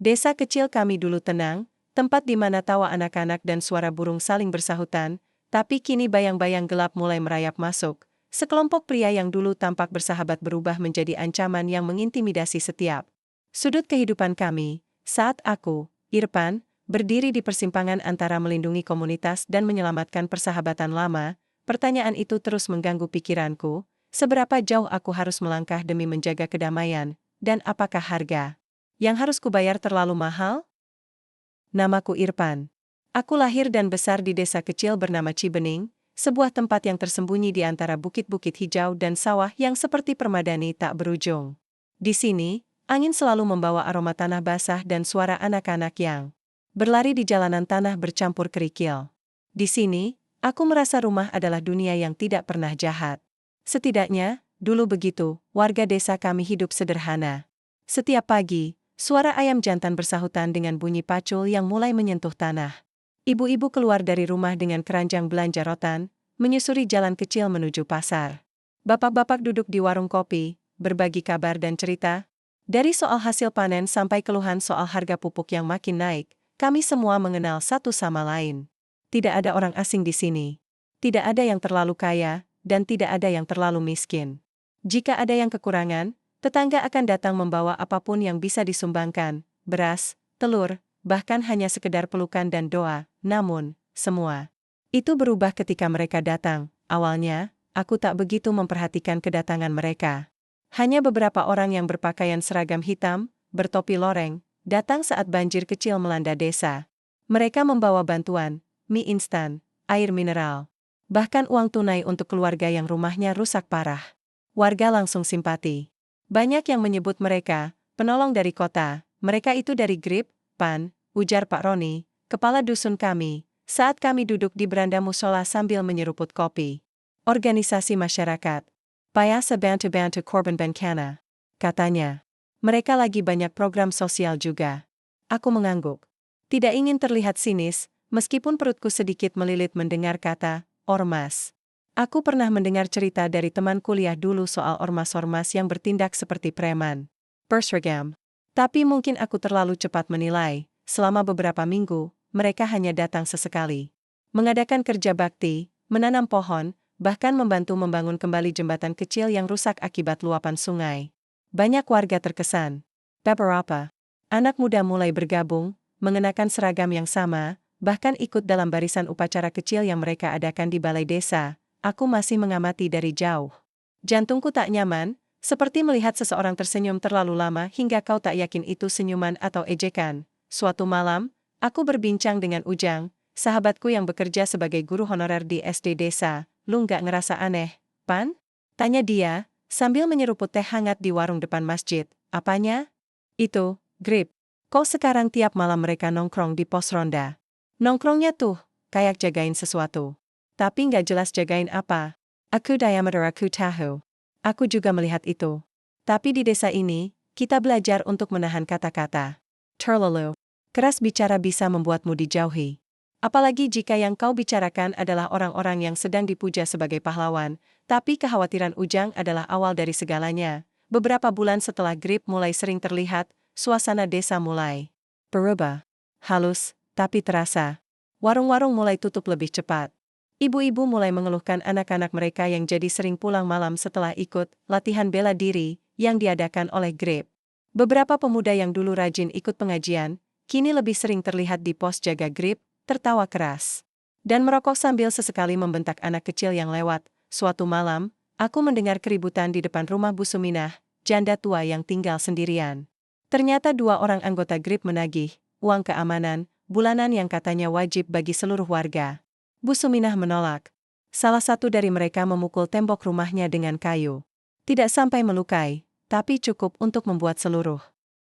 Desa kecil kami dulu tenang, tempat di mana tawa anak-anak dan suara burung saling bersahutan, tapi kini bayang-bayang gelap mulai merayap masuk. Sekelompok pria yang dulu tampak bersahabat berubah menjadi ancaman yang mengintimidasi setiap sudut kehidupan kami. Saat aku, Irfan, berdiri di persimpangan antara melindungi komunitas dan menyelamatkan persahabatan lama, pertanyaan itu terus mengganggu pikiranku, seberapa jauh aku harus melangkah demi menjaga kedamaian, dan apakah harga yang harus kubayar terlalu mahal? Namaku Irfan. Aku lahir dan besar di desa kecil bernama Cibening, sebuah tempat yang tersembunyi di antara bukit-bukit hijau dan sawah yang seperti permadani tak berujung. Di sini, angin selalu membawa aroma tanah basah dan suara anak-anak yang berlari di jalanan tanah bercampur kerikil. Di sini, aku merasa rumah adalah dunia yang tidak pernah jahat. Setidaknya, dulu begitu, warga desa kami hidup sederhana. Setiap pagi, suara ayam jantan bersahutan dengan bunyi pacul yang mulai menyentuh tanah. Ibu-ibu keluar dari rumah dengan keranjang belanja rotan, menyusuri jalan kecil menuju pasar. Bapak-bapak duduk di warung kopi, berbagi kabar dan cerita. Dari soal hasil panen sampai keluhan soal harga pupuk yang makin naik, kami semua mengenal satu sama lain. Tidak ada orang asing di sini. Tidak ada yang terlalu kaya, dan tidak ada yang terlalu miskin. Jika ada yang kekurangan, tetangga akan datang membawa apapun yang bisa disumbangkan, beras, telur, bahkan hanya sekedar pelukan dan doa. Namun, semua itu berubah ketika mereka datang. Awalnya, aku tak begitu memperhatikan kedatangan mereka. Hanya beberapa orang yang berpakaian seragam hitam, bertopi loreng, datang saat banjir kecil melanda desa. Mereka membawa bantuan, mie instan, air mineral, bahkan uang tunai untuk keluarga yang rumahnya rusak parah. Warga langsung simpati. Banyak yang menyebut mereka penolong dari kota. Mereka itu dari Grip, Pan, ujar Pak Roni, kepala dusun kami, saat kami duduk di beranda musola sambil menyeruput kopi. Organisasi masyarakat. Payasa bantu-bantu korban bencana. Katanya. Mereka lagi banyak program sosial juga. Aku mengangguk. Tidak ingin terlihat sinis, meskipun perutku sedikit melilit mendengar kata, ormas. Aku pernah mendengar cerita dari teman kuliah dulu soal ormas-ormas yang bertindak seperti preman. Persregam. Tapi mungkin aku terlalu cepat menilai. Selama beberapa minggu, mereka hanya datang sesekali. Mengadakan kerja bakti, menanam pohon, bahkan membantu membangun kembali jembatan kecil yang rusak akibat luapan sungai. Banyak warga terkesan. Beberapa anak muda mulai bergabung, mengenakan seragam yang sama, bahkan ikut dalam barisan upacara kecil yang mereka adakan di balai desa. Aku masih mengamati dari jauh. Jantungku tak nyaman, seperti melihat seseorang tersenyum terlalu lama hingga kau tak yakin itu senyuman atau ejekan. Suatu malam, aku berbincang dengan Ujang, sahabatku yang bekerja sebagai guru honorer di SD desa. Lu nggak ngerasa aneh, Pan? Tanya dia, sambil menyeruput teh hangat di warung depan masjid. Apanya? Itu, Grip. Kok sekarang tiap malam mereka nongkrong di pos ronda? Nongkrongnya tuh, kayak jagain sesuatu. Tapi nggak jelas jagain apa. Aku diameter aku tahu. Aku juga melihat itu. Tapi di desa ini, kita belajar untuk menahan kata-kata. Terlalu keras bicara bisa membuatmu dijauhi. Apalagi jika yang kau bicarakan adalah orang-orang yang sedang dipuja sebagai pahlawan, tapi kekhawatiran Ujang adalah awal dari segalanya. Beberapa bulan setelah Grip mulai sering terlihat, suasana desa mulai berubah. Halus, tapi terasa. Warung-warung mulai tutup lebih cepat. Ibu-ibu mulai mengeluhkan anak-anak mereka yang jadi sering pulang malam setelah ikut latihan bela diri yang diadakan oleh Grip. Beberapa pemuda yang dulu rajin ikut pengajian, kini lebih sering terlihat di pos jaga Grip, tertawa keras dan merokok sambil sesekali membentak anak kecil yang lewat. Suatu malam, aku mendengar keributan di depan rumah Bu Suminah, janda tua yang tinggal sendirian. Ternyata dua orang anggota Grip menagih uang keamanan bulanan yang katanya wajib bagi seluruh warga. Bu Suminah menolak. Salah satu dari mereka memukul tembok rumahnya dengan kayu. Tidak sampai melukai, tapi cukup untuk membuat seluruh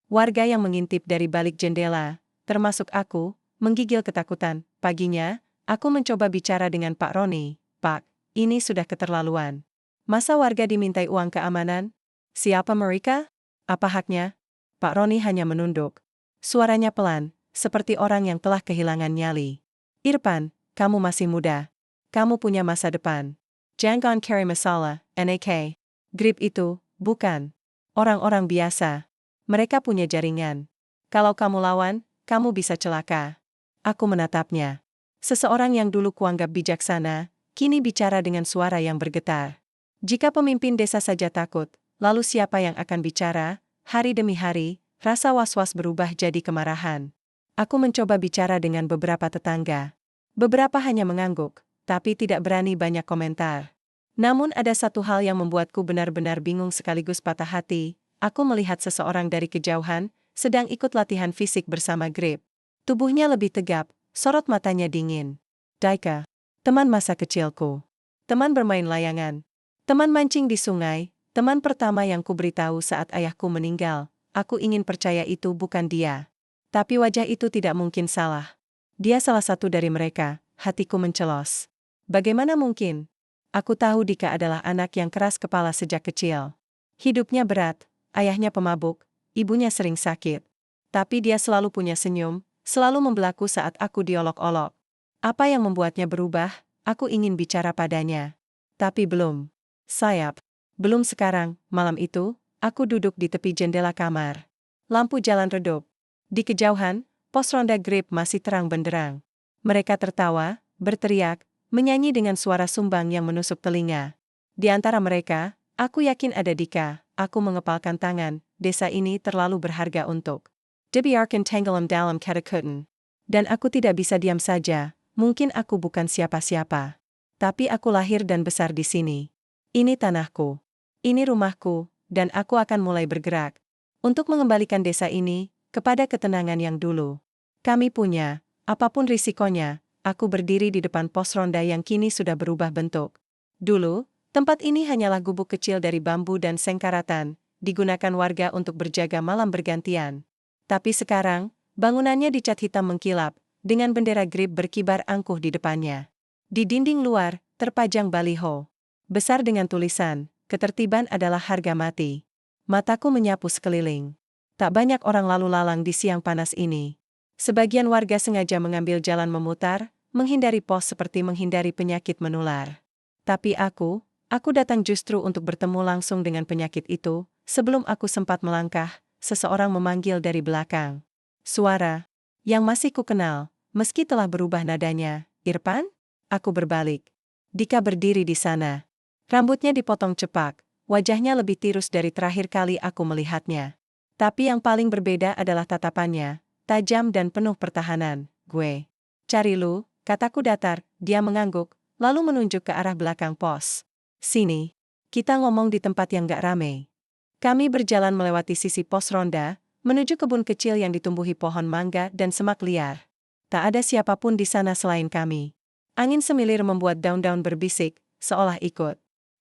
warga yang mengintip dari balik jendela, termasuk aku, menggigil ketakutan. Paginya, aku mencoba bicara dengan Pak Roni. Pak, ini sudah keterlaluan. Masa warga dimintai uang keamanan? Siapa mereka? Apa haknya? Pak Roni hanya menunduk. Suaranya pelan, seperti orang yang telah kehilangan nyali. Irfan, kamu masih muda. Kamu punya masa depan. Jangan cari masalah, NAK. Grip itu, bukan orang-orang biasa. Mereka punya jaringan. Kalau kamu lawan, kamu bisa celaka. Aku menatapnya. Seseorang yang dulu kuanggap bijaksana, kini bicara dengan suara yang bergetar. Jika pemimpin desa saja takut, lalu siapa yang akan bicara? Hari demi hari, rasa was-was berubah jadi kemarahan. Aku mencoba bicara dengan beberapa tetangga. Beberapa hanya mengangguk, tapi tidak berani banyak komentar. Namun ada satu hal yang membuatku benar-benar bingung sekaligus patah hati. Aku melihat seseorang dari kejauhan, sedang ikut latihan fisik bersama Grip. Tubuhnya lebih tegap, sorot matanya dingin. Daika, teman masa kecilku. Teman bermain layangan. Teman mancing di sungai, teman pertama yang kuberitahu saat ayahku meninggal. Aku ingin percaya itu bukan dia. Tapi wajah itu tidak mungkin salah. Dia salah satu dari mereka, hatiku mencelos. Bagaimana mungkin? Aku tahu Dika adalah anak yang keras kepala sejak kecil. Hidupnya berat, ayahnya pemabuk, ibunya sering sakit. Tapi dia selalu punya senyum, selalu membelaku saat aku diolok-olok. Apa yang membuatnya berubah? Aku ingin bicara padanya. Tapi belum. Sayap. Belum sekarang, malam itu, aku duduk di tepi jendela kamar. Lampu jalan redup. Di kejauhan, pos ronda Grip masih terang benderang. Mereka tertawa, berteriak, menyanyi dengan suara sumbang yang menusuk telinga. Di antara mereka, aku yakin ada Dika. Aku mengepalkan tangan, desa ini terlalu berharga untuk dibiarkan tenggelam dalam ketakutan. Dan aku tidak bisa diam saja, mungkin aku bukan siapa-siapa. Tapi aku lahir dan besar di sini. Ini tanahku. Ini rumahku, dan aku akan mulai bergerak untuk mengembalikan desa ini kepada ketenangan yang dulu. Kami punya, apapun risikonya, aku berdiri di depan pos ronda yang kini sudah berubah bentuk. Dulu, tempat ini hanyalah gubuk kecil dari bambu dan sengkaratan, digunakan warga untuk berjaga malam bergantian. Tapi sekarang, bangunannya dicat hitam mengkilap, dengan bendera Grip berkibar angkuh di depannya. Di dinding luar, terpajang baliho besar dengan tulisan, "Ketertiban adalah harga mati." Mataku menyapu sekeliling. Tak banyak orang lalu lalang di siang panas ini. Sebagian warga sengaja mengambil jalan memutar, menghindari pos seperti menghindari penyakit menular. Tapi aku datang justru untuk bertemu langsung dengan penyakit itu. Sebelum aku sempat melangkah, seseorang memanggil dari belakang. Suara yang masih kukenal, meski telah berubah nadanya. "Irfan?" Aku berbalik. Dika berdiri di sana. Rambutnya dipotong cepak, wajahnya lebih tirus dari terakhir kali aku melihatnya. Tapi yang paling berbeda adalah tatapannya, tajam dan penuh pertahanan. "Gue cari lu," kataku datar. Dia mengangguk, lalu menunjuk ke arah belakang pos. "Sini. Kita ngomong di tempat yang gak rame." Kami berjalan melewati sisi pos ronda, menuju kebun kecil yang ditumbuhi pohon mangga dan semak liar. Tak ada siapapun di sana selain kami. Angin semilir membuat daun-daun berbisik, seolah ikut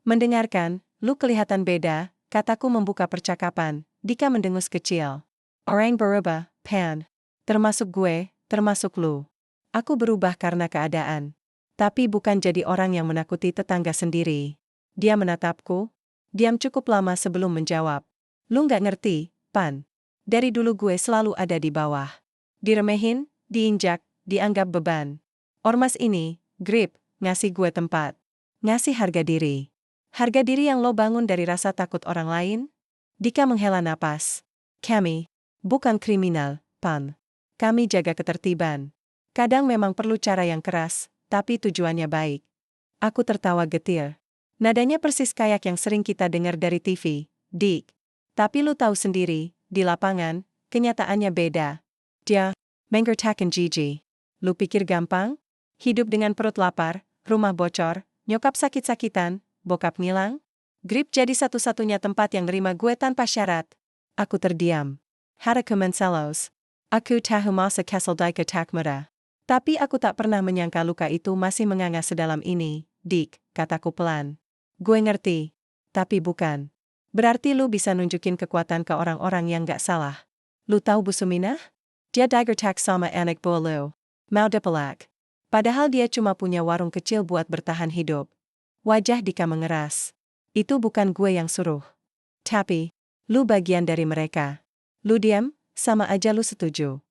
mendengarkan. "Lu kelihatan beda," kataku membuka percakapan. Dika mendengus kecil. "Orang berubah, Pan. Termasuk gue, termasuk lu." Aku berubah karena keadaan. Tapi bukan jadi orang yang menakuti tetangga sendiri. Dia menatapku. Diam cukup lama sebelum menjawab. "Lu nggak ngerti, Pan. Dari dulu gue selalu ada di bawah. Diremehin, diinjak, dianggap beban. Ormas ini, Grip, ngasih gue tempat. Ngasih harga diri. Harga diri yang lo bangun dari rasa takut orang lain?" Dika menghela napas. "Kami bukan kriminal, Pan. Kami jaga ketertiban. Kadang memang perlu cara yang keras, tapi tujuannya baik." Aku tertawa getir. Nadanya persis kayak yang sering kita dengar dari TV, "Dik. Tapi lu tahu sendiri, di lapangan, kenyataannya beda." Dia menggertakkan gigi. "Lu pikir gampang? Hidup dengan perut lapar, rumah bocor, nyokap sakit-sakitan, bokap ngilang? Grip jadi satu-satunya tempat yang nerima gue tanpa syarat." Aku terdiam. "Haraku mensalos. Aku tahu masa kesel Dika tak mudah. Tapi aku tak pernah menyangka luka itu masih menganga sedalam ini, Dik," kataku pelan. "Gue ngerti. Tapi bukan berarti lu bisa nunjukin kekuatan ke orang-orang yang gak salah. Lu tahu Bu Suminah? Dia digertak sama anak buah lu. Mau dipelak. Padahal dia cuma punya warung kecil buat bertahan hidup." Wajah Dika mengeras. "Itu bukan gue yang suruh. Tapi lu bagian dari mereka. Lu diam, sama aja lu setuju."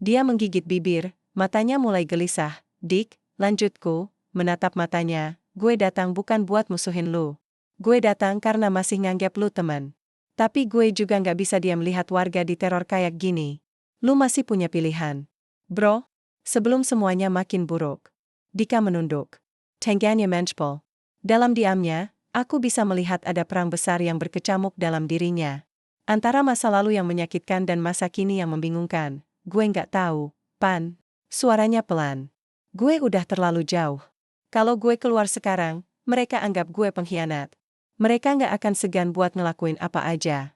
Dia menggigit bibir, matanya mulai gelisah. "Dik," lanjutku, menatap matanya, "gue datang bukan buat musuhin lu. Gue datang karena masih nganggap lu teman. Tapi gue juga nggak bisa diam lihat warga diteror kayak gini. Lu masih punya pilihan. Bro, sebelum semuanya makin buruk. Dika menunduk. Tangannya mencepol. Dalam diamnya, aku bisa melihat ada perang besar yang berkecamuk dalam dirinya. Antara masa lalu yang menyakitkan dan masa kini yang membingungkan. Gue nggak tahu, Pan. Suaranya pelan. Gue udah terlalu jauh. Kalau gue keluar sekarang, mereka anggap gue pengkhianat. Mereka nggak akan segan buat ngelakuin apa aja.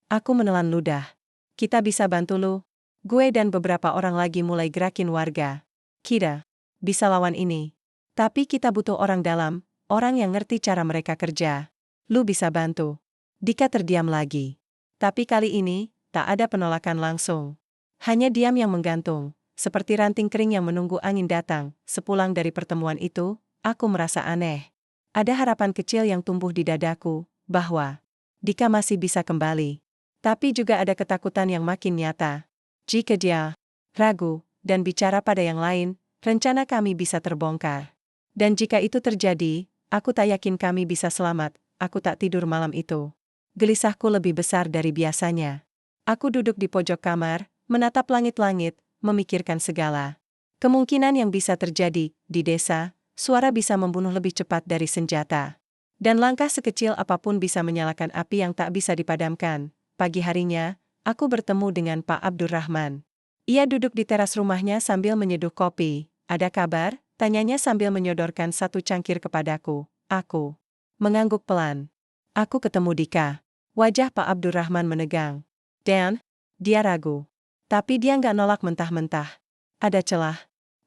Aku menelan ludah. Kita bisa bantu lu. Gue dan beberapa orang lagi mulai gerakin warga. Kita bisa lawan ini. Tapi kita butuh orang dalam, orang yang ngerti cara mereka kerja. Lu bisa bantu. Dika terdiam lagi. Tapi kali ini, tak ada penolakan langsung. Hanya diam yang menggantung, seperti ranting kering yang menunggu angin datang. Sepulang dari pertemuan itu, aku merasa aneh. Ada harapan kecil yang tumbuh di dadaku, bahwa Dika masih bisa kembali. Tapi juga ada ketakutan yang makin nyata. Jika dia ragu dan bicara pada yang lain, rencana kami bisa terbongkar. Dan jika itu terjadi, aku tak yakin kami bisa selamat. Aku tak tidur malam itu. Gelisahku lebih besar dari biasanya. Aku duduk di pojok kamar, menatap langit-langit, memikirkan segala kemungkinan yang bisa terjadi. Di desa, suara bisa membunuh lebih cepat dari senjata. Dan langkah sekecil apapun bisa menyalakan api yang tak bisa dipadamkan. Pagi harinya, aku bertemu dengan Pak Abdurrahman. Ia duduk di teras rumahnya sambil menyeduh kopi. Ada kabar? Tanyanya sambil menyodorkan satu cangkir kepadaku. Aku mengangguk pelan. Aku ketemu Dika. Wajah Pak Abdurrahman menegang. Dan, dia ragu. Tapi dia nggak nolak mentah-mentah. Ada celah.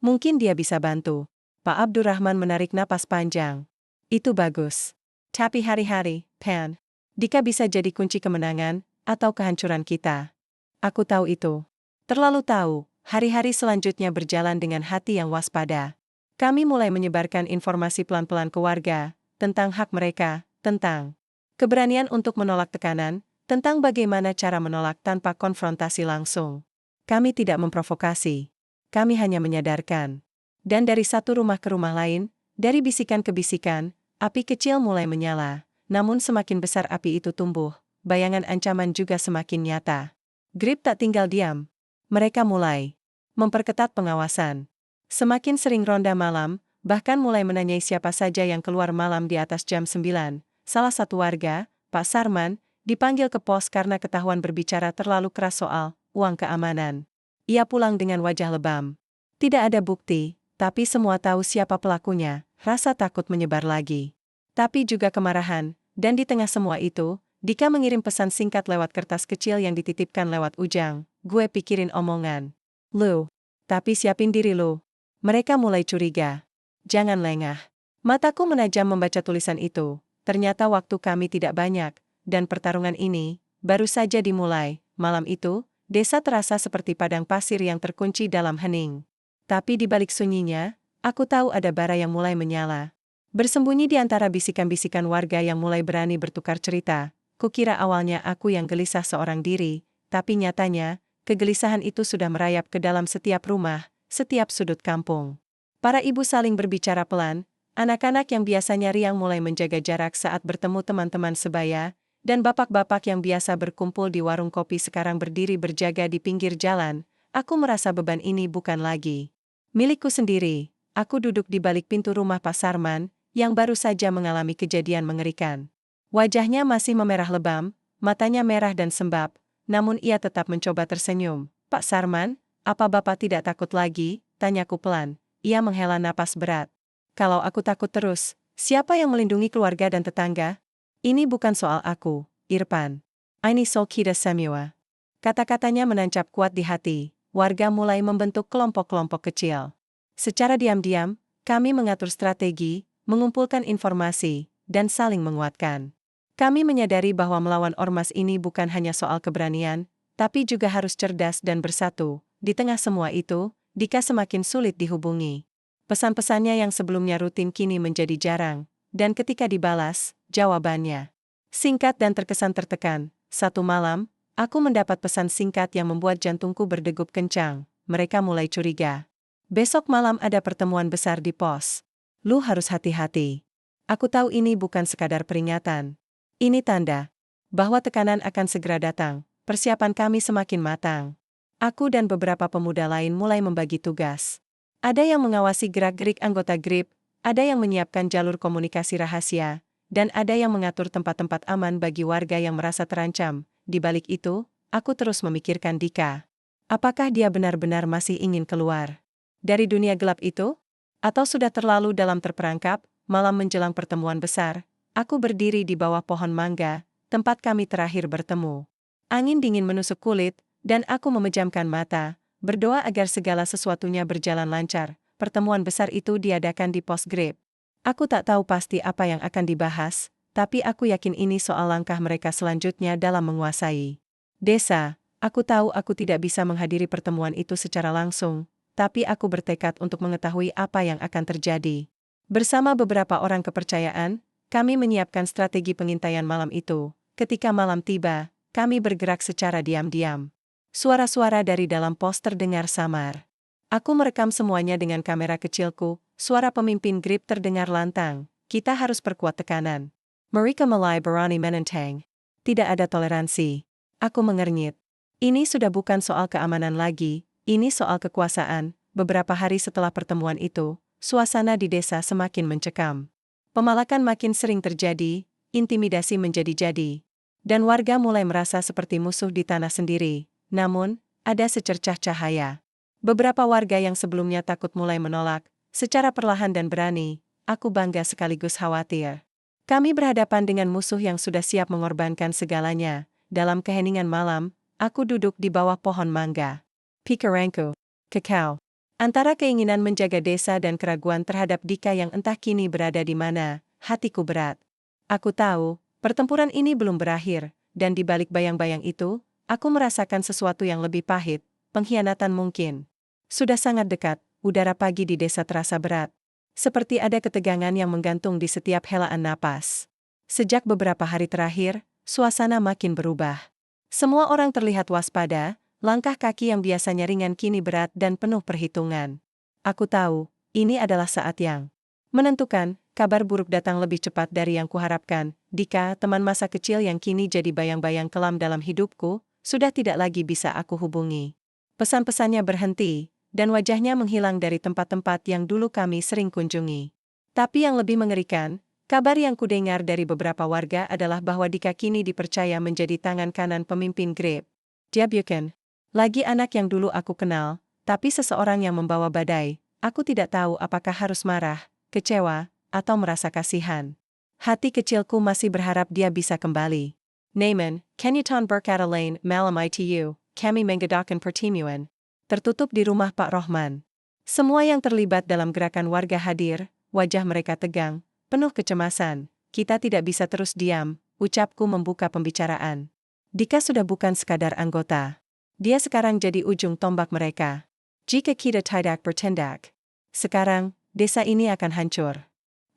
Mungkin dia bisa bantu. Pak Abdurrahman menarik napas panjang. Itu bagus. Tapi hari-hari, Pan, Dika bisa jadi kunci kemenangan, atau kehancuran kita. Aku tahu itu. Terlalu tahu, hari-hari selanjutnya berjalan dengan hati yang waspada. Kami mulai menyebarkan informasi pelan-pelan ke warga, tentang hak mereka, tentang keberanian untuk menolak tekanan, tentang bagaimana cara menolak tanpa konfrontasi langsung. Kami tidak memprovokasi. Kami hanya menyadarkan. Dan dari satu rumah ke rumah lain, dari bisikan ke bisikan, api kecil mulai menyala. Namun semakin besar api itu tumbuh, bayangan ancaman juga semakin nyata. Grip tak tinggal diam. Mereka mulai memperketat pengawasan. Semakin sering ronda malam, bahkan mulai menanyai siapa saja yang keluar malam di atas jam 9. Salah satu warga, Pak Sarman, dipanggil ke pos karena ketahuan berbicara terlalu keras soal uang keamanan. Ia pulang dengan wajah lebam. Tidak ada bukti, tapi semua tahu siapa pelakunya. Rasa takut menyebar lagi. Tapi juga kemarahan, dan di tengah semua itu, Dika mengirim pesan singkat lewat kertas kecil yang dititipkan lewat ujang. Gue pikirin omongan lu, tapi siapin diri lu. Mereka mulai curiga. Jangan lengah. Mataku menajam membaca tulisan itu. Ternyata waktu kami tidak banyak, dan pertarungan ini baru saja dimulai. Malam itu, desa terasa seperti padang pasir yang terkunci dalam hening. Tapi di balik sunyinya, aku tahu ada bara yang mulai menyala. Bersembunyi di antara bisikan-bisikan warga yang mulai berani bertukar cerita. Kukira awalnya aku yang gelisah seorang diri, tapi nyatanya, kegelisahan itu sudah merayap ke dalam setiap rumah, setiap sudut kampung. Para ibu saling berbicara pelan, anak-anak yang biasanya riang mulai menjaga jarak saat bertemu teman-teman sebaya, dan bapak-bapak yang biasa berkumpul di warung kopi sekarang berdiri berjaga di pinggir jalan. Aku merasa beban ini bukan lagi milikku sendiri. Aku duduk di balik pintu rumah Pak Sarman, yang baru saja mengalami kejadian mengerikan. Wajahnya masih memerah lebam, matanya merah dan sembab, namun ia tetap mencoba tersenyum. Pak Sarman, apa Bapak tidak takut lagi? Tanyaku pelan. Ia menghela napas berat. Kalau aku takut terus, siapa yang melindungi keluarga dan tetangga? Ini bukan soal aku, Irfan. Ini soal kita semua. Kata-katanya menancap kuat di hati. Warga mulai membentuk kelompok-kelompok kecil. Secara diam-diam, kami mengatur strategi, mengumpulkan informasi, dan saling menguatkan. Kami menyadari bahwa melawan ormas ini bukan hanya soal keberanian, tapi juga harus cerdas dan bersatu. Di tengah semua itu, Dika semakin sulit dihubungi. Pesan-pesannya yang sebelumnya rutin kini menjadi jarang, dan ketika dibalas, jawabannya singkat dan terkesan tertekan. Satu malam, aku mendapat pesan singkat yang membuat jantungku berdegup kencang. Mereka mulai curiga. Besok malam ada pertemuan besar di pos. Lu harus hati-hati. Aku tahu ini bukan sekadar peringatan. Ini tanda bahwa tekanan akan segera datang. Persiapan kami semakin matang. Aku dan beberapa pemuda lain mulai membagi tugas. Ada yang mengawasi gerak-gerik anggota GRIP, ada yang menyiapkan jalur komunikasi rahasia, dan ada yang mengatur tempat-tempat aman bagi warga yang merasa terancam. Di balik itu, aku terus memikirkan Dika. Apakah dia benar-benar masih ingin keluar dari dunia gelap itu? Atau sudah terlalu dalam terperangkap? Malam menjelang pertemuan besar, aku berdiri di bawah pohon mangga, tempat kami terakhir bertemu. Angin dingin menusuk kulit, dan aku memejamkan mata, berdoa agar segala sesuatunya berjalan lancar. Pertemuan besar itu diadakan di pos GRIP. Aku tak tahu pasti apa yang akan dibahas, tapi aku yakin ini soal langkah mereka selanjutnya dalam menguasai desa. Aku tahu aku tidak bisa menghadiri pertemuan itu secara langsung, tapi aku bertekad untuk mengetahui apa yang akan terjadi. Bersama beberapa orang kepercayaan, kami menyiapkan strategi pengintaian malam itu. Ketika malam tiba, kami bergerak secara diam-diam. Suara-suara dari dalam pos terdengar samar. Aku merekam semuanya dengan kamera kecilku. Suara pemimpin GRIP terdengar lantang. Kita harus perkuat tekanan. Mereka mulai berani menentang. Tidak ada toleransi. Aku mengernyit. Ini sudah bukan soal keamanan lagi, ini soal kekuasaan. Beberapa hari setelah pertemuan itu, suasana di desa semakin mencekam. Pemalakan makin sering terjadi, intimidasi menjadi-jadi. Dan warga mulai merasa seperti musuh di tanah sendiri. Namun, ada secercah cahaya. Beberapa warga yang sebelumnya takut mulai menolak, secara perlahan dan berani. Aku bangga sekaligus khawatir. Kami berhadapan dengan musuh yang sudah siap mengorbankan segalanya. Dalam keheningan malam, aku duduk di bawah pohon mangga. Pikiranku kekal antara keinginan menjaga desa dan keraguan terhadap Dika yang entah kini berada di mana. Hatiku berat. Aku tahu, pertempuran ini belum berakhir, dan di balik bayang-bayang itu, aku merasakan sesuatu yang lebih pahit, pengkhianatan mungkin. Sudah sangat dekat, udara pagi di desa terasa berat. Seperti ada ketegangan yang menggantung di setiap helaan napas. Sejak beberapa hari terakhir, suasana makin berubah. Semua orang terlihat waspada, langkah kaki yang biasanya ringan kini berat dan penuh perhitungan. Aku tahu, ini adalah saat yang menentukan. Kabar buruk datang lebih cepat dari yang kuharapkan. Dika, teman masa kecil yang kini jadi bayang-bayang kelam dalam hidupku, sudah tidak lagi bisa aku hubungi. Pesan-pesannya berhenti, dan wajahnya menghilang dari tempat-tempat yang dulu kami sering kunjungi. Tapi yang lebih mengerikan, kabar yang kudengar dari beberapa warga adalah bahwa Dika kini dipercaya menjadi tangan kanan pemimpin GRIP. Dia bukan lagi anak yang dulu aku kenal, tapi seseorang yang membawa badai. Aku tidak tahu apakah harus marah, kecewa, atau merasa kasihan. Hati kecilku masih berharap dia bisa kembali. Naaman, Kenyatan berkata lain malam itu, kami mengadakan pertemuan tertutup di rumah Pak Rohman. Semua yang terlibat dalam gerakan warga hadir, wajah mereka tegang, penuh kecemasan. Kita tidak bisa terus diam, ucapku membuka pembicaraan. Dika sudah bukan sekadar anggota. Dia sekarang jadi ujung tombak mereka. Jika kita tidak bertindak, sekarang, desa ini akan hancur.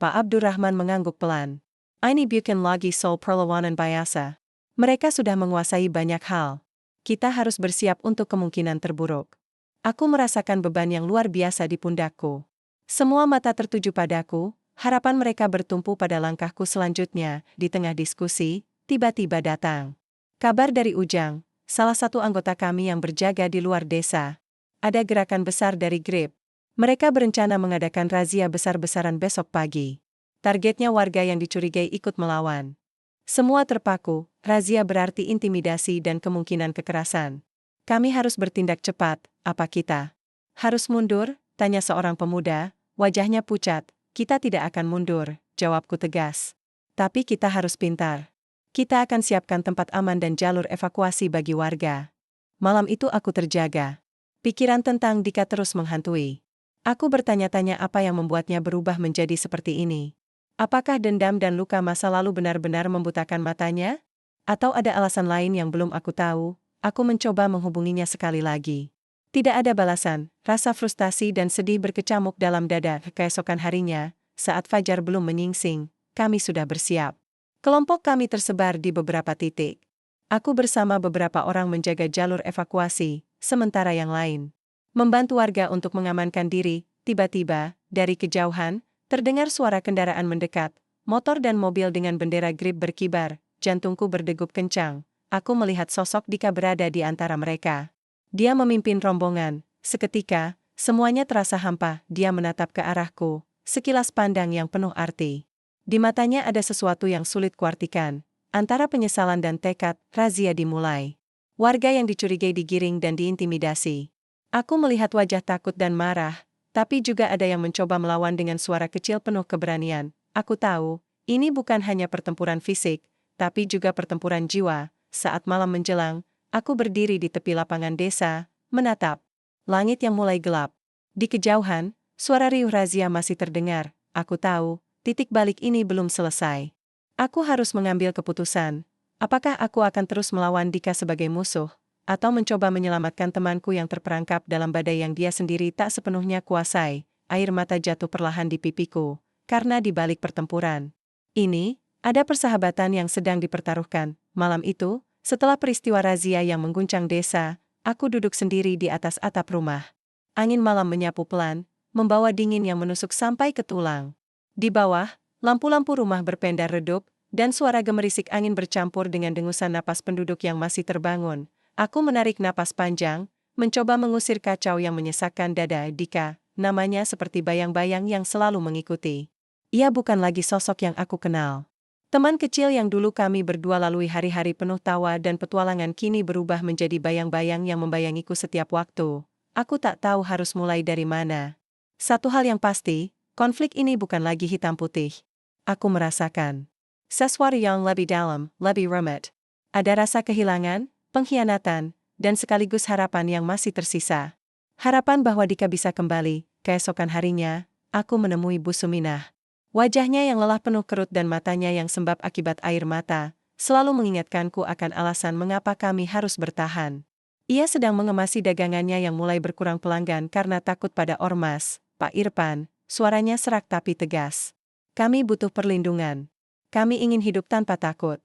Pak Abdurrahman mengangguk pelan. Ini bukan lagi soal perlawanan biasa. Mereka sudah menguasai banyak hal. Kita harus bersiap untuk kemungkinan terburuk. Aku merasakan beban yang luar biasa di pundakku. Semua mata tertuju padaku, harapan mereka bertumpu pada langkahku selanjutnya. Di tengah diskusi, tiba-tiba datang kabar dari Ujang, salah satu anggota kami yang berjaga di luar desa. Ada gerakan besar dari GRIP. Mereka berencana mengadakan razia besar-besaran besok pagi. Targetnya warga yang dicurigai ikut melawan. Semua terpaku, razia berarti intimidasi dan kemungkinan kekerasan. Kami harus bertindak cepat, apa kita harus mundur? Tanya seorang pemuda, wajahnya pucat. Kita tidak akan mundur, jawabku tegas. Tapi kita harus pintar. Kita akan siapkan tempat aman dan jalur evakuasi bagi warga. Malam itu aku terjaga. Pikiran tentang Dika terus menghantui. Aku bertanya-tanya apa yang membuatnya berubah menjadi seperti ini. Apakah dendam dan luka masa lalu benar-benar membutakan matanya? Atau ada alasan lain yang belum aku tahu? Aku mencoba menghubunginya sekali lagi. Tidak ada balasan, rasa frustasi dan sedih berkecamuk dalam dada. Keesokan harinya, saat fajar belum menyingsing, kami sudah bersiap. Kelompok kami tersebar di beberapa titik. Aku bersama beberapa orang menjaga jalur evakuasi, sementara yang lain membantu warga untuk mengamankan diri. Tiba-tiba, dari kejauhan, terdengar suara kendaraan mendekat, motor dan mobil dengan bendera GRIP berkibar, jantungku berdegup kencang. Aku melihat sosok Dika berada di antara mereka. Dia memimpin rombongan. Seketika, semuanya terasa hampa. Dia menatap ke arahku, sekilas pandang yang penuh arti. Di matanya ada sesuatu yang sulit kuartikan. Antara penyesalan dan tekad, razia dimulai. Warga yang dicurigai digiring dan diintimidasi. Aku melihat wajah takut dan marah, tapi juga ada yang mencoba melawan dengan suara kecil penuh keberanian. Aku tahu, ini bukan hanya pertempuran fisik, tapi juga pertempuran jiwa. Saat malam menjelang, aku berdiri di tepi lapangan desa, menatap langit yang mulai gelap. Di kejauhan, suara riuh razia masih terdengar. Aku tahu, titik balik ini belum selesai. Aku harus mengambil keputusan. Apakah aku akan terus melawan Dika sebagai musuh, atau mencoba menyelamatkan temanku yang terperangkap dalam badai yang dia sendiri tak sepenuhnya kuasai? Air mata jatuh perlahan di pipiku, karena di balik pertempuran ini, ada persahabatan yang sedang dipertaruhkan. Malam itu, setelah peristiwa razia yang mengguncang desa, aku duduk sendiri di atas atap rumah. Angin malam menyapu pelan, membawa dingin yang menusuk sampai ke tulang. Di bawah, lampu-lampu rumah berpendar redup, dan suara gemerisik angin bercampur dengan dengusan napas penduduk yang masih terbangun. Aku menarik napas panjang, mencoba mengusir kacau yang menyesakkan dada. Dika, namanya seperti bayang-bayang yang selalu mengikuti. Ia bukan lagi sosok yang aku kenal. Teman kecil yang dulu kami berdua lalui hari-hari penuh tawa dan petualangan kini berubah menjadi bayang-bayang yang membayangiku setiap waktu. Aku tak tahu harus mulai dari mana. Satu hal yang pasti, konflik ini bukan lagi hitam putih. Aku merasakan sesuatu yang lebih dalam, lebih rumit. Ada rasa kehilangan, pengkhianatan, dan sekaligus harapan yang masih tersisa. Harapan bahwa Dika bisa kembali. Keesokan harinya, aku menemui Bu Suminah. Wajahnya yang lelah penuh kerut dan matanya yang sembab akibat air mata, selalu mengingatkanku akan alasan mengapa kami harus bertahan. Ia sedang mengemasi dagangannya yang mulai berkurang pelanggan karena takut pada ormas. Pak Irfan, suaranya serak tapi tegas. Kami butuh perlindungan. Kami ingin hidup tanpa takut.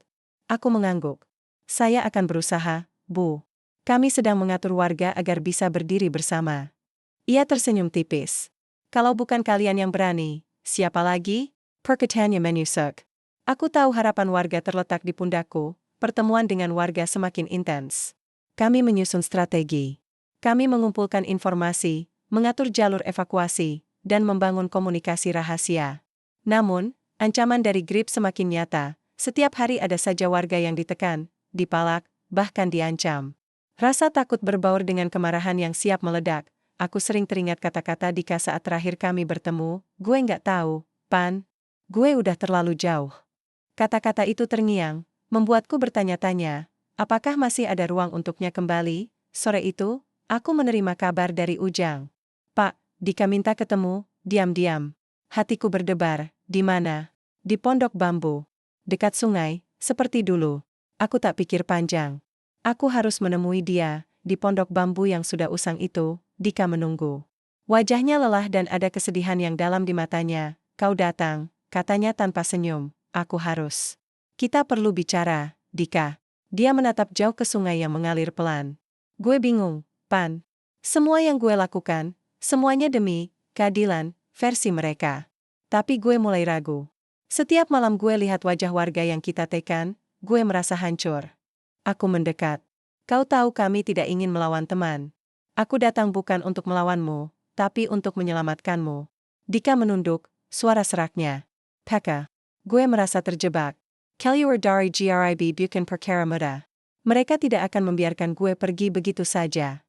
Aku mengangguk. Saya akan berusaha, Bu. Kami sedang mengatur warga agar bisa berdiri bersama. Ia tersenyum tipis. Kalau bukan kalian yang berani, siapa lagi? Perkataannya menusuk. Aku tahu harapan warga terletak di pundakku. Pertemuan dengan warga semakin intens. Kami menyusun strategi. Kami mengumpulkan informasi, mengatur jalur evakuasi, dan membangun komunikasi rahasia. Namun, ancaman dari Grip semakin nyata. Setiap hari ada saja warga yang ditekan, dipalak, bahkan diancam. Rasa takut berbaur dengan kemarahan yang siap meledak. Aku sering teringat kata-kata Dika saat terakhir kami bertemu, gue nggak tahu, Pan. Gue udah terlalu jauh. Kata-kata itu terngiang, membuatku bertanya-tanya, apakah masih ada ruang untuknya kembali? Sore itu, aku menerima kabar dari Ujang. Pak, Dika minta ketemu, diam-diam. Hatiku berdebar, di mana? Di Pondok Bambu. Dekat sungai, seperti dulu. Aku tak pikir panjang. Aku harus menemui dia, di Pondok Bambu yang sudah usang itu. Dika menunggu. Wajahnya lelah dan ada kesedihan yang dalam di matanya. Kau datang, katanya tanpa senyum. Aku harus. Kita perlu bicara, Dika. Dia menatap jauh ke sungai yang mengalir pelan. Gue bingung, Pan. Semua yang gue lakukan, semuanya demi keadilan versi mereka. Tapi gue mulai ragu. Setiap malam gue lihat wajah warga yang kita tekan, gue merasa hancur. Aku mendekat. Kau tahu kami tidak ingin melawan teman. Aku datang bukan untuk melawanmu, tapi untuk menyelamatkanmu. Dika menunduk, suara seraknya. Peka. Gue merasa terjebak. Keluar dari GRIB bukan perkara mudah. Mereka tidak akan membiarkan gue pergi begitu saja.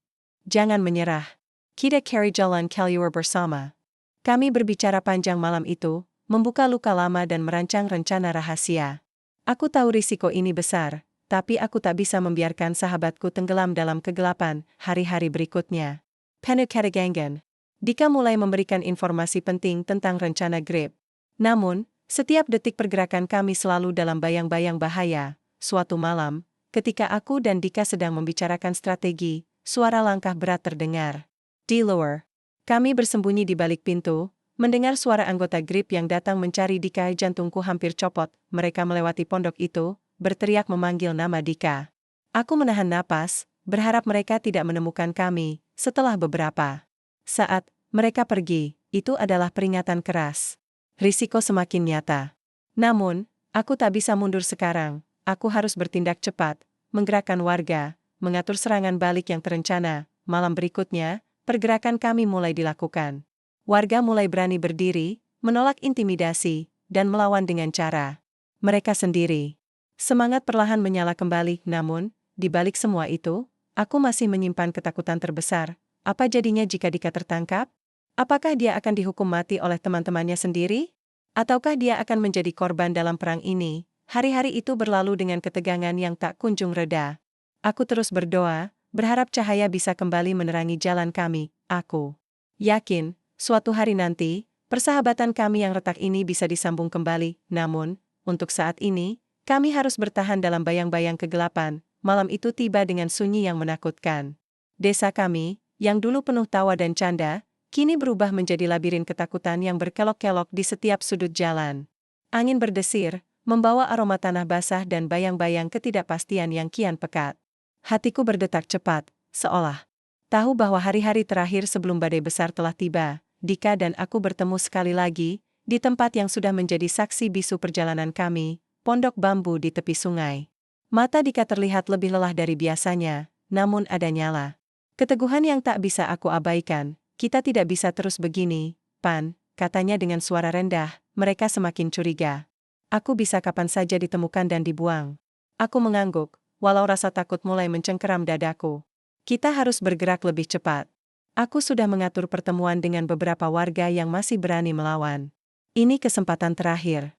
Jangan menyerah. Kita cari jalan keluar bersama. Kami berbicara panjang malam itu, membuka luka lama dan merancang rencana rahasia. Aku tahu risiko ini besar. Tapi aku tak bisa membiarkan sahabatku tenggelam dalam kegelapan. Hari-hari berikutnya. Penukatagangan. Dika mulai memberikan informasi penting tentang rencana Grip. Namun, setiap detik pergerakan kami selalu dalam bayang-bayang bahaya. Suatu malam, ketika aku dan Dika sedang membicarakan strategi, suara langkah berat terdengar. Di luar, kami bersembunyi di balik pintu, mendengar suara anggota Grip yang datang mencari Dika. Jantungku hampir copot. Mereka melewati pondok itu, berteriak memanggil nama Dika. Aku menahan napas, berharap mereka tidak menemukan kami. Setelah beberapa saat, mereka pergi. Itu adalah peringatan keras. Risiko semakin nyata. Namun, aku tak bisa mundur sekarang. Aku harus bertindak cepat, menggerakkan warga, mengatur serangan balik yang terencana. Malam berikutnya, pergerakan kami mulai dilakukan. Warga mulai berani berdiri, menolak intimidasi, dan melawan dengan cara mereka sendiri. Semangat perlahan menyala kembali, namun, di balik semua itu, aku masih menyimpan ketakutan terbesar. Apa jadinya jika Dika tertangkap? Apakah dia akan dihukum mati oleh teman-temannya sendiri? Ataukah dia akan menjadi korban dalam perang ini? Hari-hari itu berlalu dengan ketegangan yang tak kunjung reda. Aku terus berdoa, berharap cahaya bisa kembali menerangi jalan kami. Aku yakin, suatu hari nanti, persahabatan kami yang retak ini bisa disambung kembali. Namun, untuk saat ini, kami harus bertahan dalam bayang-bayang kegelapan. Malam itu tiba dengan sunyi yang menakutkan. Desa kami, yang dulu penuh tawa dan canda, kini berubah menjadi labirin ketakutan yang berkelok-kelok di setiap sudut jalan. Angin berdesir, membawa aroma tanah basah dan bayang-bayang ketidakpastian yang kian pekat. Hatiku berdetak cepat, seolah tahu bahwa hari-hari terakhir sebelum badai besar telah tiba. Dika dan aku bertemu sekali lagi, di tempat yang sudah menjadi saksi bisu perjalanan kami, pondok bambu di tepi sungai. Mata Dika terlihat lebih lelah dari biasanya, namun ada nyala keteguhan yang tak bisa aku abaikan. Kita tidak bisa terus begini, Pan, katanya dengan suara rendah. Mereka semakin curiga. Aku bisa kapan saja ditemukan dan dibuang. Aku mengangguk, walau rasa takut mulai mencengkeram dadaku. Kita harus bergerak lebih cepat. Aku sudah mengatur pertemuan dengan beberapa warga yang masih berani melawan. Ini kesempatan terakhir.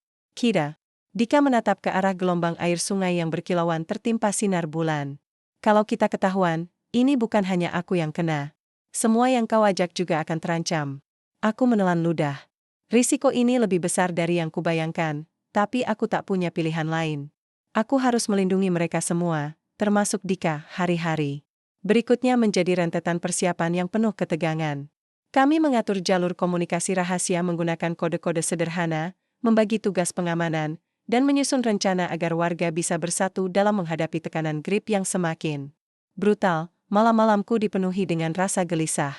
Dika menatap ke arah gelombang air sungai yang berkilauan tertimpa sinar bulan. Kalau kita ketahuan, ini bukan hanya aku yang kena. Semua yang kau ajak juga akan terancam. Aku menelan ludah. Risiko ini lebih besar dari yang kubayangkan, tapi aku tak punya pilihan lain. Aku harus melindungi mereka semua, termasuk Dika. Hari-hari berikutnya menjadi rentetan persiapan yang penuh ketegangan. Kami mengatur jalur komunikasi rahasia menggunakan kode-kode sederhana, membagi tugas pengamanan, dan menyusun rencana agar warga bisa bersatu dalam menghadapi tekanan grip yang semakin brutal. Malam-malamku dipenuhi dengan rasa gelisah.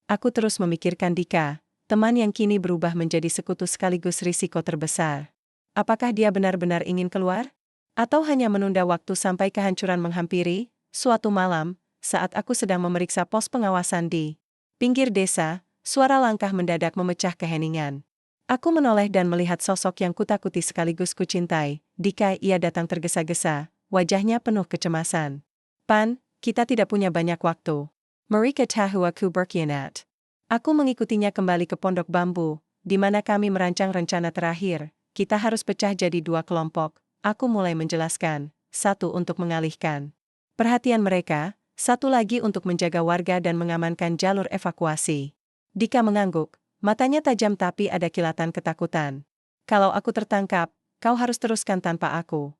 Aku terus memikirkan Dika, teman yang kini berubah menjadi sekutu sekaligus risiko terbesar. Apakah dia benar-benar ingin keluar? Atau hanya menunda waktu sampai kehancuran menghampiri? Suatu malam, saat aku sedang memeriksa pos pengawasan di pinggir desa, suara langkah mendadak memecah keheningan. Aku menoleh dan melihat sosok yang kutakuti sekaligus kucintai. Dika, ia datang tergesa-gesa, wajahnya penuh kecemasan. Pan, kita tidak punya banyak waktu. Mereka tahu aku berkhianat. Aku mengikutinya kembali ke pondok bambu, di mana kami merancang rencana terakhir. Kita harus pecah jadi dua kelompok. Aku mulai menjelaskan, satu untuk mengalihkan perhatian mereka, satu lagi untuk menjaga warga dan mengamankan jalur evakuasi. Dika mengangguk, matanya tajam tapi ada kilatan ketakutan. Kalau aku tertangkap, kau harus teruskan tanpa aku.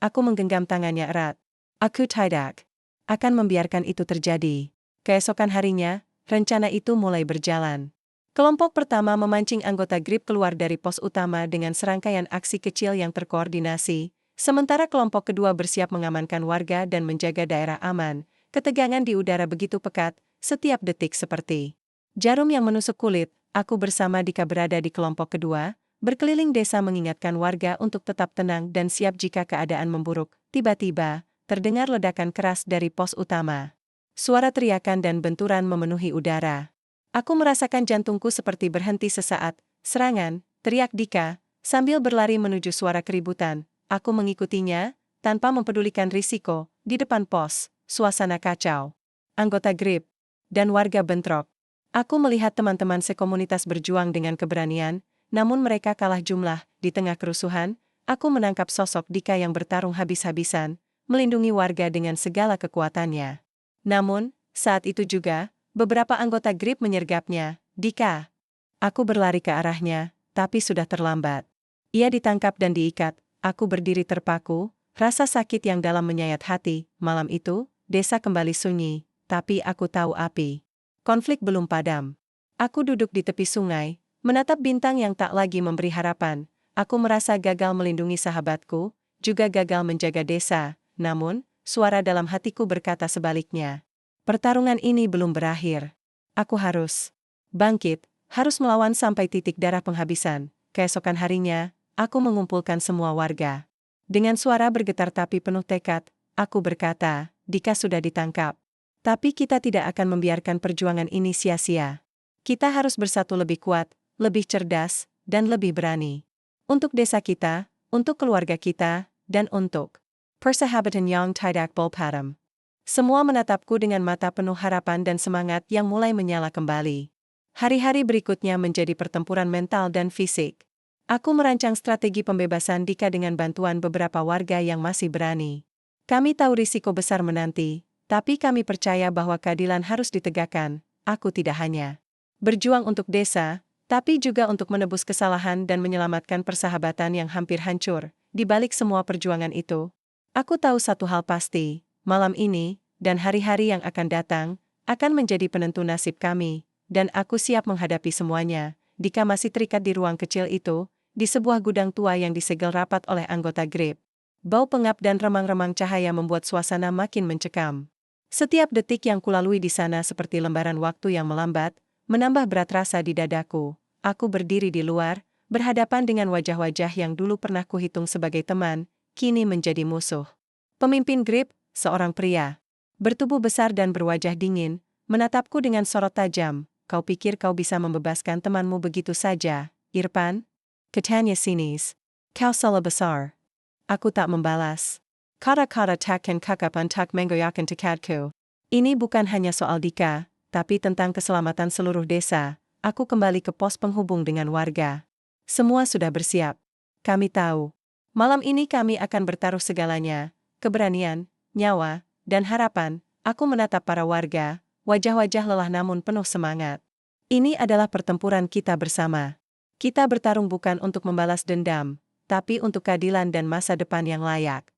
Aku menggenggam tangannya erat. Aku tidak akan membiarkan itu terjadi. Keesokan harinya, rencana itu mulai berjalan. Kelompok pertama memancing anggota GRIP keluar dari pos utama dengan serangkaian aksi kecil yang terkoordinasi, sementara kelompok kedua bersiap mengamankan warga dan menjaga daerah aman. Ketegangan di udara begitu pekat, setiap detik seperti jarum yang menusuk kulit. Aku bersama Dika berada di kelompok kedua, berkeliling desa mengingatkan warga untuk tetap tenang dan siap jika keadaan memburuk. Tiba-tiba, terdengar ledakan keras dari pos utama. Suara teriakan dan benturan memenuhi udara. Aku merasakan jantungku seperti berhenti sesaat. Serangan, teriak Dika, sambil berlari menuju suara keributan. Aku mengikutinya, tanpa mempedulikan risiko. Di depan pos, suasana kacau. Anggota GRIP dan warga bentrok. Aku melihat teman-teman sekomunitas berjuang dengan keberanian, namun mereka kalah jumlah. Di tengah kerusuhan, aku menangkap sosok Dika yang bertarung habis-habisan, melindungi warga dengan segala kekuatannya. Namun, saat itu juga, beberapa anggota GRIP menyergapnya. Dika. Aku berlari ke arahnya, tapi sudah terlambat. Ia ditangkap dan diikat. Aku berdiri terpaku, rasa sakit yang dalam menyayat hati. Malam itu, desa kembali sunyi, tapi aku tahu api konflik belum padam. Aku duduk di tepi sungai, menatap bintang yang tak lagi memberi harapan. Aku merasa gagal melindungi sahabatku, juga gagal menjaga desa. Namun, suara dalam hatiku berkata sebaliknya. Pertarungan ini belum berakhir. Aku harus bangkit, harus melawan sampai titik darah penghabisan. Keesokan harinya, aku mengumpulkan semua warga. Dengan suara bergetar tapi penuh tekad, aku berkata, Dika sudah ditangkap. Tapi kita tidak akan membiarkan perjuangan ini sia-sia. Kita harus bersatu lebih kuat, lebih cerdas, dan lebih berani. Untuk desa kita, untuk keluarga kita, dan untuk persahabatan yang tidak berpadam. Semua menatapku dengan mata penuh harapan dan semangat yang mulai menyala kembali. Hari-hari berikutnya menjadi pertempuran mental dan fisik. Aku merancang strategi pembebasan Dika dengan bantuan beberapa warga yang masih berani. Kami tahu risiko besar menanti, tapi kami percaya bahwa keadilan harus ditegakkan. Aku tidak hanya berjuang untuk desa, tapi juga untuk menebus kesalahan dan menyelamatkan persahabatan yang hampir hancur. Di balik semua perjuangan itu, aku tahu satu hal pasti, malam ini, dan hari-hari yang akan datang, akan menjadi penentu nasib kami, dan aku siap menghadapi semuanya. Dika masih terikat di ruang kecil itu, di sebuah gudang tua yang disegel rapat oleh anggota GRIP. Bau pengap dan remang-remang cahaya membuat suasana makin mencekam. Setiap detik yang kulalui di sana seperti lembaran waktu yang melambat, menambah berat rasa di dadaku. Aku berdiri di luar, berhadapan dengan wajah-wajah yang dulu pernah kuhitung sebagai teman, kini menjadi musuh. Pemimpin GRIP, seorang pria, bertubuh besar dan berwajah dingin, menatapku dengan sorot tajam. Kau pikir kau bisa membebaskan temanmu begitu saja, Irfan? Katanya sinis. Kau salah besar. Aku tak membalas. Kata-kata takkan kakap untuk menggoyahkan tekadku. Ini bukan hanya soal Dika, tapi tentang keselamatan seluruh desa. Aku kembali ke pos penghubung dengan warga. Semua sudah bersiap. Kami tahu. Malam ini kami akan bertaruh segalanya. Keberanian, nyawa, dan harapan. Aku menatap para warga, wajah-wajah lelah namun penuh semangat. Ini adalah pertempuran kita bersama. Kita bertarung bukan untuk membalas dendam, tapi untuk keadilan dan masa depan yang layak.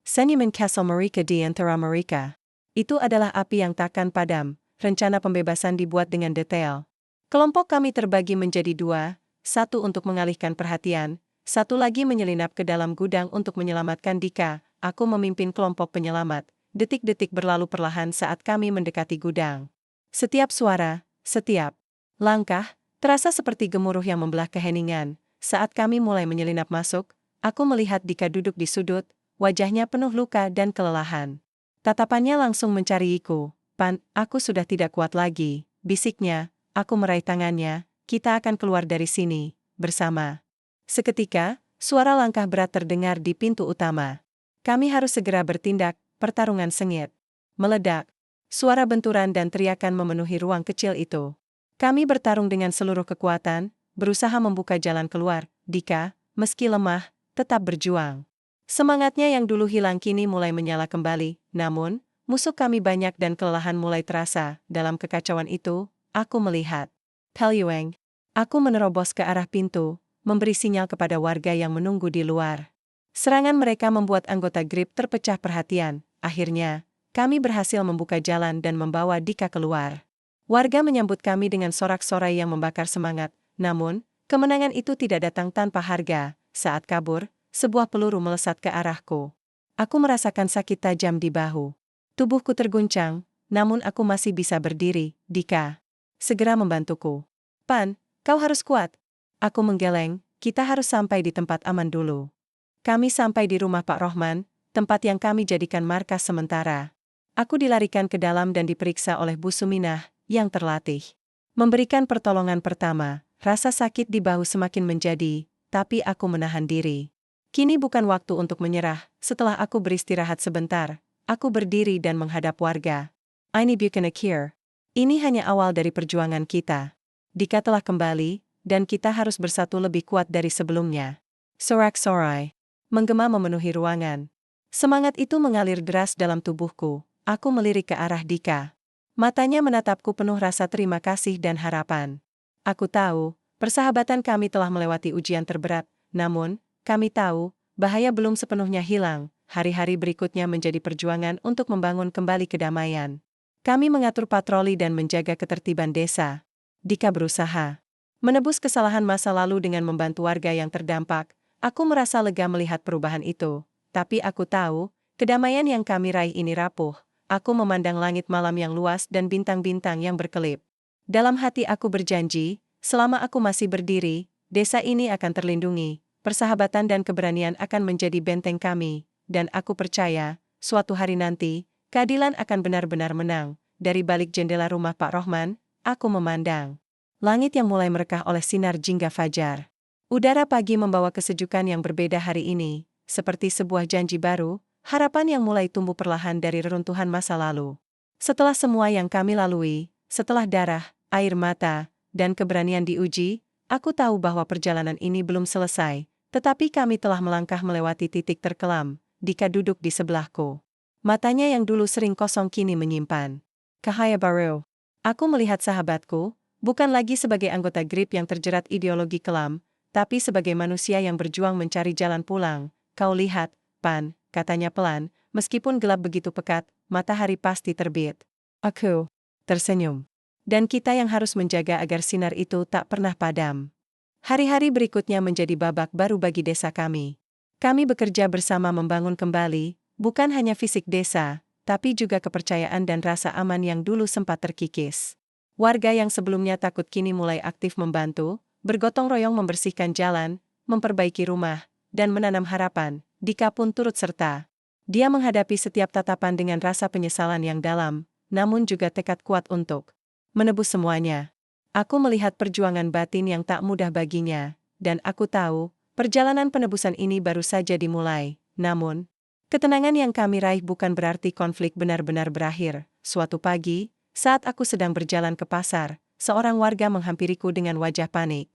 Senyuman Castle mereka di antara mereka. Itu adalah api yang takkan padam. Rencana pembebasan dibuat dengan detail. Kelompok kami terbagi menjadi dua, satu untuk mengalihkan perhatian, satu lagi menyelinap ke dalam gudang untuk menyelamatkan Dika. Aku memimpin kelompok penyelamat. Detik-detik berlalu perlahan saat kami mendekati gudang. Setiap suara, setiap langkah, terasa seperti gemuruh yang membelah keheningan. Saat kami mulai menyelinap masuk, aku melihat Dika duduk di sudut, wajahnya penuh luka dan kelelahan. Tatapannya langsung mencariiku. Pan, aku sudah tidak kuat lagi, bisiknya. Aku meraih tangannya, kita akan keluar dari sini, bersama. Seketika, suara langkah berat terdengar di pintu utama. Kami harus segera bertindak, pertarungan sengit. Meledak. Suara benturan dan teriakan memenuhi ruang kecil itu. Kami bertarung dengan seluruh kekuatan, berusaha membuka jalan keluar. Dika, meski lemah, tetap berjuang. Semangatnya yang dulu hilang kini mulai menyala kembali, namun, musuh kami banyak dan kelelahan mulai terasa. Dalam kekacauan itu, aku melihat Pelyueng. Aku menerobos ke arah pintu, memberi sinyal kepada warga yang menunggu di luar. Serangan mereka membuat anggota GRIP terpecah perhatian. Akhirnya, kami berhasil membuka jalan dan membawa Dika keluar. Warga menyambut kami dengan sorak-sorai yang membakar semangat, namun, kemenangan itu tidak datang tanpa harga. Saat kabur, sebuah peluru melesat ke arahku. Aku merasakan sakit tajam di bahu. Tubuhku terguncang, namun aku masih bisa berdiri. Dika segera membantuku. Pan, kau harus kuat. Aku menggeleng, kita harus sampai di tempat aman dulu. Kami sampai di rumah Pak Rohman, tempat yang kami jadikan markas sementara. Aku dilarikan ke dalam dan diperiksa oleh Bu Suminah, yang terlatih memberikan pertolongan pertama. Rasa sakit di bahu semakin menjadi, tapi aku menahan diri. Kini bukan waktu untuk menyerah. Setelah aku beristirahat sebentar, aku berdiri dan menghadap warga. Ini bukan akhir. Ini hanya awal dari perjuangan kita. Dika telah kembali, dan kita harus bersatu lebih kuat dari sebelumnya. Sorak-sorai menggema memenuhi ruangan. Semangat itu mengalir deras dalam tubuhku. Aku melirik ke arah Dika. Matanya menatapku penuh rasa terima kasih dan harapan. Aku tahu, persahabatan kami telah melewati ujian terberat, namun, kami tahu, bahaya belum sepenuhnya hilang. Hari-hari berikutnya menjadi perjuangan untuk membangun kembali kedamaian. Kami mengatur patroli dan menjaga ketertiban desa. Dika berusaha menebus kesalahan masa lalu dengan membantu warga yang terdampak. Aku merasa lega melihat perubahan itu. Tapi aku tahu, kedamaian yang kami raih ini rapuh. Aku memandang langit malam yang luas dan bintang-bintang yang berkelip. Dalam hati aku berjanji, selama aku masih berdiri, desa ini akan terlindungi, persahabatan dan keberanian akan menjadi benteng kami, dan aku percaya, suatu hari nanti, Keadilan akan benar-benar menang. Dari balik jendela rumah Pak Rohman, aku memandang langit yang mulai merekah oleh sinar jingga fajar. Udara pagi membawa kesejukan yang berbeda hari ini, seperti sebuah janji baru, harapan yang mulai tumbuh perlahan dari reruntuhan masa lalu. Setelah semua yang kami lalui, setelah darah, air mata, dan keberanian diuji, aku tahu bahwa perjalanan ini belum selesai, tetapi kami telah melangkah melewati titik terkelam. Dika duduk di sebelahku. Matanya yang dulu sering kosong kini menyimpan cahaya baru. Aku melihat sahabatku, bukan lagi sebagai anggota GRIP yang terjerat ideologi kelam, tapi sebagai manusia yang berjuang mencari jalan pulang. Kau lihat, Pan, katanya pelan, meskipun gelap begitu pekat, matahari pasti terbit. Aku tersenyum. Dan kita yang harus menjaga agar sinar itu tak pernah padam. Hari-hari berikutnya menjadi babak baru bagi desa kami. Kami bekerja bersama membangun kembali, bukan hanya fisik desa, tapi juga kepercayaan dan rasa aman yang dulu sempat terkikis. Warga yang sebelumnya takut kini mulai aktif membantu, bergotong royong membersihkan jalan, memperbaiki rumah, dan menanam harapan. Dika pun turut serta. Dia menghadapi setiap tatapan dengan rasa penyesalan yang dalam, namun juga tekad kuat untuk menebus semuanya. Aku melihat perjuangan batin yang tak mudah baginya, dan aku tahu, perjalanan penebusan ini baru saja dimulai. Namun, ketenangan yang kami raih bukan berarti konflik benar-benar berakhir. Suatu pagi, saat aku sedang berjalan ke pasar, seorang warga menghampiriku dengan wajah panik.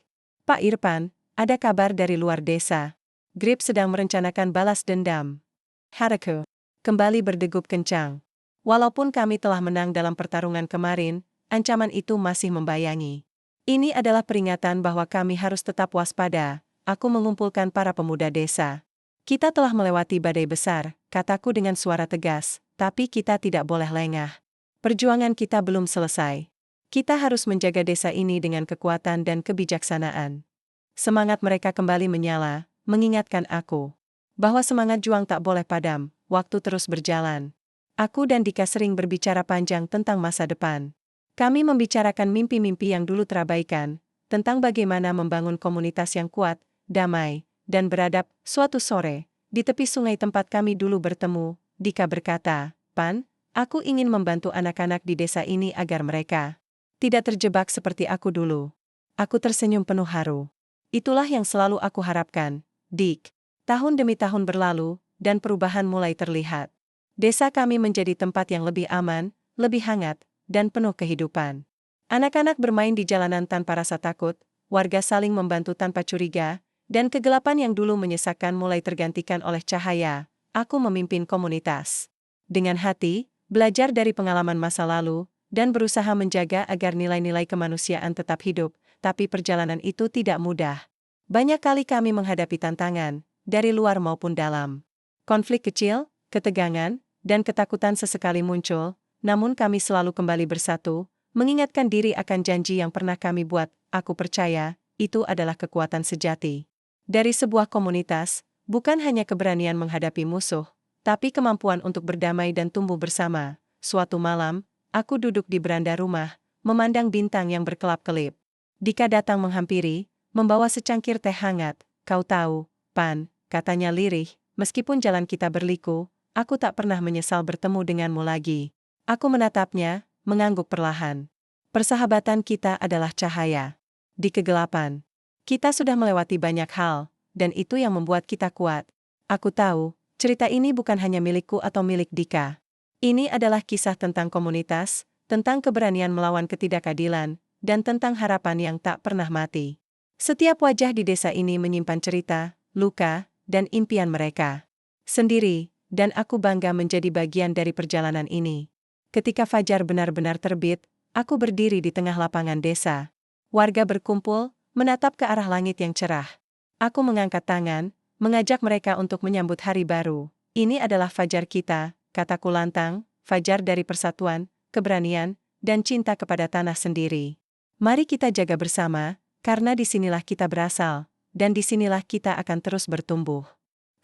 Pak Irfan, ada kabar dari luar desa. GRIP sedang merencanakan balas dendam. Hatiku kembali berdegup kencang. Walaupun kami telah menang dalam pertarungan kemarin, ancaman itu masih membayangi. Ini adalah peringatan bahwa kami harus tetap waspada. Aku mengumpulkan para pemuda desa. Kita telah melewati badai besar, kataku dengan suara tegas, tapi kita tidak boleh lengah. Perjuangan kita belum selesai. Kita harus menjaga desa ini dengan kekuatan dan kebijaksanaan. Semangat mereka kembali menyala, mengingatkan aku bahwa semangat juang tak boleh padam, waktu terus berjalan. Aku dan Dika sering berbicara panjang tentang masa depan. Kami membicarakan mimpi-mimpi yang dulu terabaikan, tentang bagaimana membangun komunitas yang kuat, damai, dan beradab. Suatu sore, di tepi sungai tempat kami dulu bertemu, Dika berkata, Pan, aku ingin membantu anak-anak di desa ini agar mereka tidak terjebak seperti aku dulu. Aku tersenyum penuh haru. Itulah yang selalu aku harapkan, Dik. Tahun demi tahun berlalu, dan perubahan mulai terlihat. Desa kami menjadi tempat yang lebih aman, lebih hangat, dan penuh kehidupan. Anak-anak bermain di jalanan tanpa rasa takut, warga saling membantu tanpa curiga, dan kegelapan yang dulu menyesakkan mulai tergantikan oleh cahaya. Aku memimpin komunitas dengan hati, belajar dari pengalaman masa lalu, dan berusaha menjaga agar nilai-nilai kemanusiaan tetap hidup, tapi perjalanan itu tidak mudah. Banyak kali kami menghadapi tantangan, dari luar maupun dalam. Konflik kecil, ketegangan, dan ketakutan sesekali muncul, namun kami selalu kembali bersatu, mengingatkan diri akan janji yang pernah kami buat. Aku percaya, itu adalah kekuatan sejati dari sebuah komunitas, bukan hanya keberanian menghadapi musuh, tapi kemampuan untuk berdamai dan tumbuh bersama. Suatu malam, aku duduk di beranda rumah, memandang bintang yang berkelap-kelip. Dika datang menghampiri, membawa secangkir teh hangat. Kau tahu, Pan, katanya lirih, meskipun jalan kita berliku, aku tak pernah menyesal bertemu denganmu lagi. Aku menatapnya, mengangguk perlahan. Persahabatan kita adalah cahaya di kegelapan. Kita sudah melewati banyak hal, dan itu yang membuat kita kuat. Aku tahu, cerita ini bukan hanya milikku atau milik Dika. Ini adalah kisah tentang komunitas, tentang keberanian melawan ketidakadilan, dan tentang harapan yang tak pernah mati. Setiap wajah di desa ini menyimpan cerita, luka, dan impian mereka sendiri, dan aku bangga menjadi bagian dari perjalanan ini. Ketika fajar benar-benar terbit, aku berdiri di tengah lapangan desa. Warga berkumpul, menatap ke arah langit yang cerah. Aku mengangkat tangan, mengajak mereka untuk menyambut hari baru. Ini adalah fajar kita, kataku lantang, fajar dari persatuan, keberanian, dan cinta kepada tanah sendiri. Mari kita jaga bersama, karena disinilah kita berasal, dan disinilah kita akan terus bertumbuh.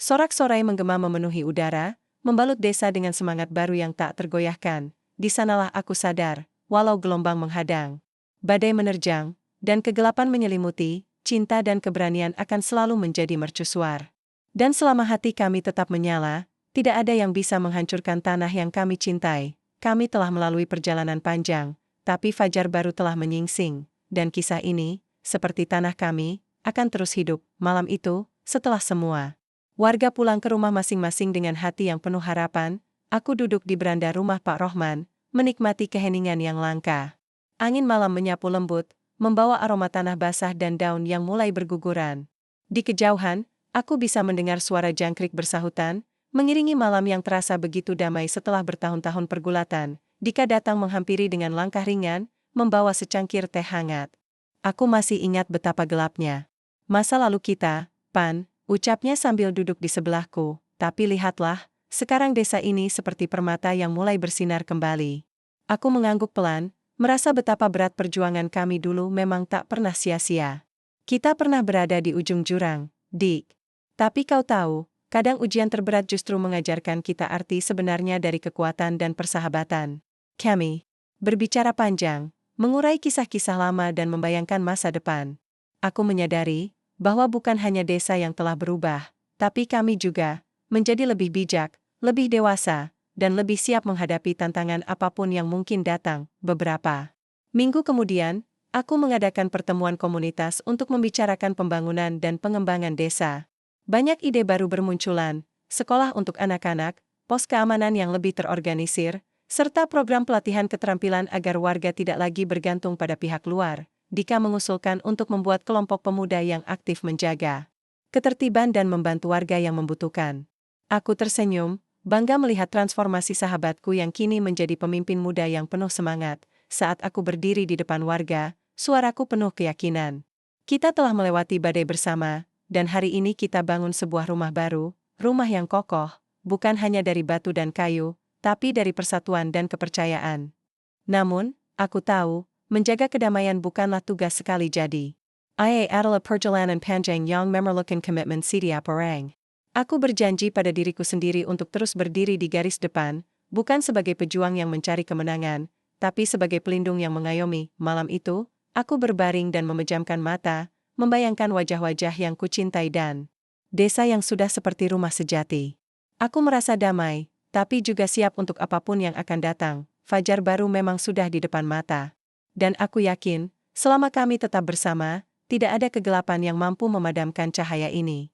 Sorak-sorai menggema memenuhi udara, membalut desa dengan semangat baru yang tak tergoyahkan. Di sanalah aku sadar, walau gelombang menghadang, badai menerjang, dan kegelapan menyelimuti, cinta dan keberanian akan selalu menjadi mercusuar. Dan selama hati kami tetap menyala, Tidak ada yang bisa menghancurkan tanah yang kami cintai. Kami telah melalui perjalanan panjang, tapi fajar baru telah menyingsing, dan kisah ini, seperti tanah kami, akan terus hidup. Malam itu, setelah semua warga pulang ke rumah masing-masing dengan hati yang penuh harapan, aku duduk di beranda rumah Pak Rohman, menikmati keheningan yang langka. Angin malam menyapu lembut, membawa aroma tanah basah dan daun yang mulai berguguran. Di kejauhan, aku bisa mendengar suara jangkrik bersahutan, mengiringi malam yang terasa begitu damai setelah bertahun-tahun pergulatan. Dika datang menghampiri dengan langkah ringan, membawa secangkir teh hangat. Aku masih ingat betapa gelapnya masa lalu kita, Pan, ucapnya sambil duduk di sebelahku. Tapi lihatlah, sekarang desa ini seperti permata yang mulai bersinar kembali. Aku mengangguk pelan, merasa betapa berat perjuangan kami dulu memang tak pernah sia-sia. Kita pernah berada di ujung jurang, Dick. Tapi kau tahu, kadang ujian terberat justru mengajarkan kita arti sebenarnya dari kekuatan dan persahabatan. Kami berbicara panjang, mengurai kisah-kisah lama dan membayangkan masa depan. Aku menyadari bahwa bukan hanya desa yang telah berubah, tapi kami juga menjadi lebih bijak, lebih dewasa, dan lebih siap menghadapi tantangan apapun yang mungkin datang. Beberapa minggu kemudian, aku mengadakan pertemuan komunitas untuk membicarakan pembangunan dan pengembangan desa. Banyak ide baru bermunculan, sekolah untuk anak-anak, pos keamanan yang lebih terorganisir, serta program pelatihan keterampilan agar warga tidak lagi bergantung pada pihak luar. Dika mengusulkan untuk membuat kelompok pemuda yang aktif menjaga ketertiban dan membantu warga yang membutuhkan. Aku tersenyum, bangga melihat transformasi sahabatku yang kini menjadi pemimpin muda yang penuh semangat. Saat aku berdiri di depan warga, suaraku penuh keyakinan. Kita telah melewati badai bersama, dan hari ini kita bangun sebuah rumah baru, rumah yang kokoh, bukan hanya dari batu dan kayu, tapi dari persatuan dan kepercayaan. Namun, aku tahu, menjaga kedamaian bukanlah tugas sekali jadi. Ia adalah perjalanan panjang yang memerlukan komitmen setiap orang. Aku berjanji pada diriku sendiri untuk terus berdiri di garis depan, bukan sebagai pejuang yang mencari kemenangan, tapi sebagai pelindung yang mengayomi. Malam itu, aku berbaring dan memejamkan mata, membayangkan wajah-wajah yang kucintai dan desa yang sudah seperti rumah sejati. Aku merasa damai, tapi juga siap untuk apapun yang akan datang. Fajar baru memang sudah di depan mata. Dan aku yakin, selama kami tetap bersama, tidak ada kegelapan yang mampu memadamkan cahaya ini.